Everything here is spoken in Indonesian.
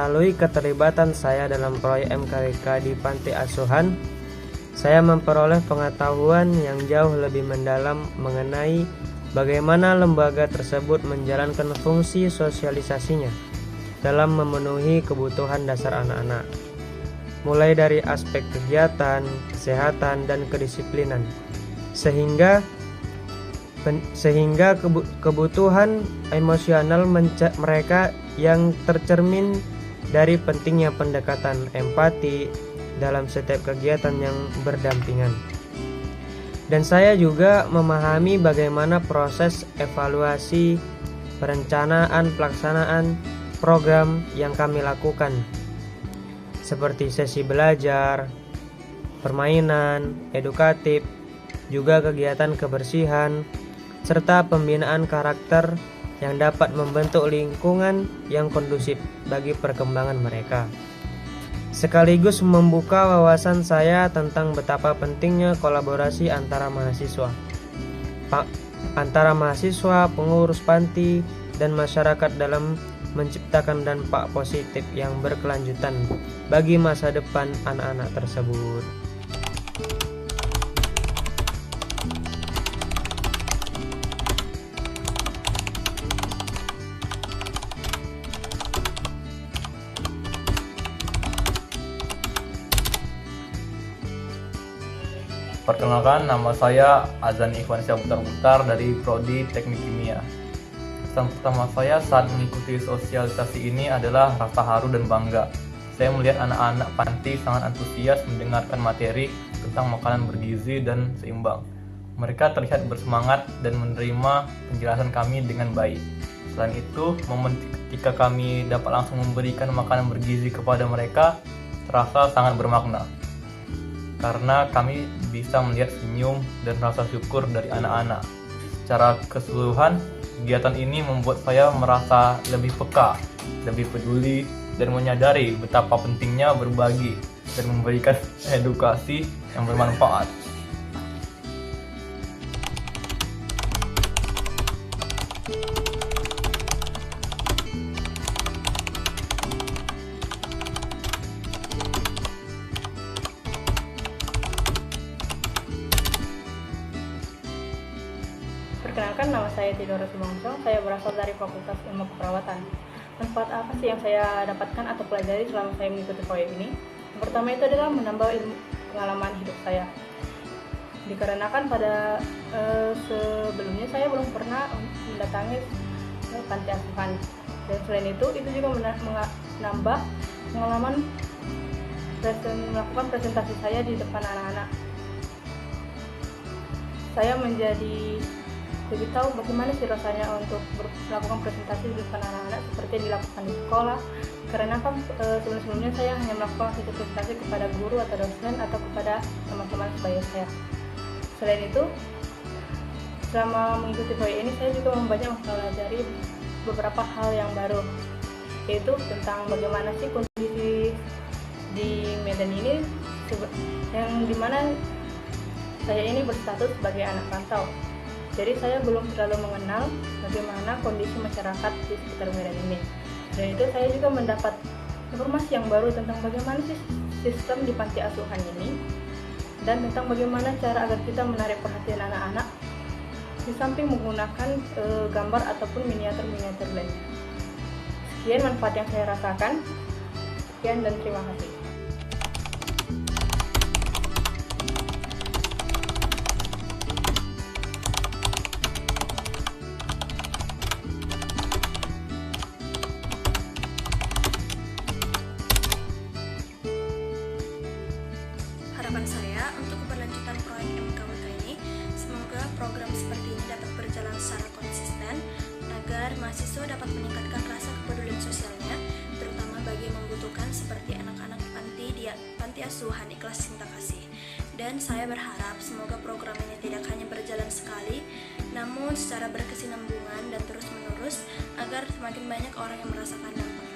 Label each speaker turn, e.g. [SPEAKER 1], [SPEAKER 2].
[SPEAKER 1] melalui keterlibatan saya dalam proyek MKWK di panti asuhan, saya memperoleh pengetahuan yang jauh lebih mendalam mengenai bagaimana lembaga tersebut menjalankan fungsi sosialisasinya dalam memenuhi kebutuhan dasar anak-anak, mulai dari aspek kegiatan, kesehatan, dan kedisiplinan, sehingga kebutuhan emosional mereka yang tercermin dari pentingnya pendekatan empati dalam setiap kegiatan yang berdampingan. Dan saya juga memahami bagaimana proses evaluasi, perencanaan, pelaksanaan program yang kami lakukan, seperti sesi belajar, permainan, edukatif, juga kegiatan kebersihan, serta pembinaan karakter yang dapat membentuk lingkungan yang kondusif bagi perkembangan mereka. Sekaligus membuka wawasan saya tentang betapa pentingnya kolaborasi antara mahasiswa, pengurus panti, dan masyarakat dalam menciptakan dampak positif yang berkelanjutan bagi masa depan anak-anak tersebut.
[SPEAKER 2] Perkenalkan, nama saya Azan Ikhwansyah Butar-Butar dari Prodi Teknik Kimia. Kesan pertama saya saat mengikuti sosialisasi ini adalah rasa haru dan bangga. Saya melihat anak-anak panti sangat antusias mendengarkan materi tentang makanan bergizi dan seimbang. Mereka terlihat bersemangat dan menerima penjelasan kami dengan baik. Selain itu, momen ketika kami dapat langsung memberikan makanan bergizi kepada mereka terasa sangat bermakna, karena kami bisa melihat senyum dan rasa syukur dari anak-anak. Secara keseluruhan, kegiatan ini membuat saya merasa lebih peka, lebih peduli, dan menyadari betapa pentingnya berbagi dan memberikan edukasi yang bermanfaat.
[SPEAKER 3] Perkenalkan, nama saya Tidora Subangsong. Saya berasal dari Fakultas Ilmu Keperawatan. Manfaat apa sih yang saya dapatkan atau pelajari selama saya mengikuti proyek ini? Yang pertama itu adalah menambah ilmu pengalaman hidup saya. Dikarenakan pada sebelumnya saya belum pernah mendatangi panti asuhan. Dan selain itu juga menambah pengalaman melakukan presentasi saya di depan anak-anak. Saya menjadi lebih tahu bagaimana sih rasanya untuk melakukan presentasi di depan anak-anak seperti yang dilakukan di sekolah, karena kan sebelum-sebelumnya saya hanya melakukan presentasi kepada guru atau dosen atau kepada teman-teman sebaya saya. Selain itu, selama mengikuti proyek ini saya juga banyak mempelajari beberapa hal yang baru, yaitu tentang bagaimana sih kondisi di Medan ini, yang dimana saya ini berstatus sebagai anak rantau. Jadi saya belum terlalu mengenal bagaimana kondisi masyarakat di sekitar Medan ini. Dan itu saya juga mendapat informasi yang baru tentang bagaimana sih sistem di panti asuhan ini, dan tentang bagaimana cara agar kita menarik perhatian anak-anak di samping menggunakan gambar ataupun miniatur-miniatur lainnya. Sekian manfaat yang saya rasakan. Sekian dan terima kasih.
[SPEAKER 4] Harapan saya untuk keberlanjutan proyek MKWK ini, semoga program seperti ini dapat berjalan secara konsisten agar mahasiswa dapat meningkatkan rasa kepedulian sosialnya, terutama bagi yang membutuhkan seperti anak-anak panti asuhan Ikhlas Cinta Kasih. Dan saya berharap semoga program ini tidak hanya berjalan sekali, namun secara berkesinambungan dan terus-menerus agar semakin banyak orang yang merasakan dampaknya.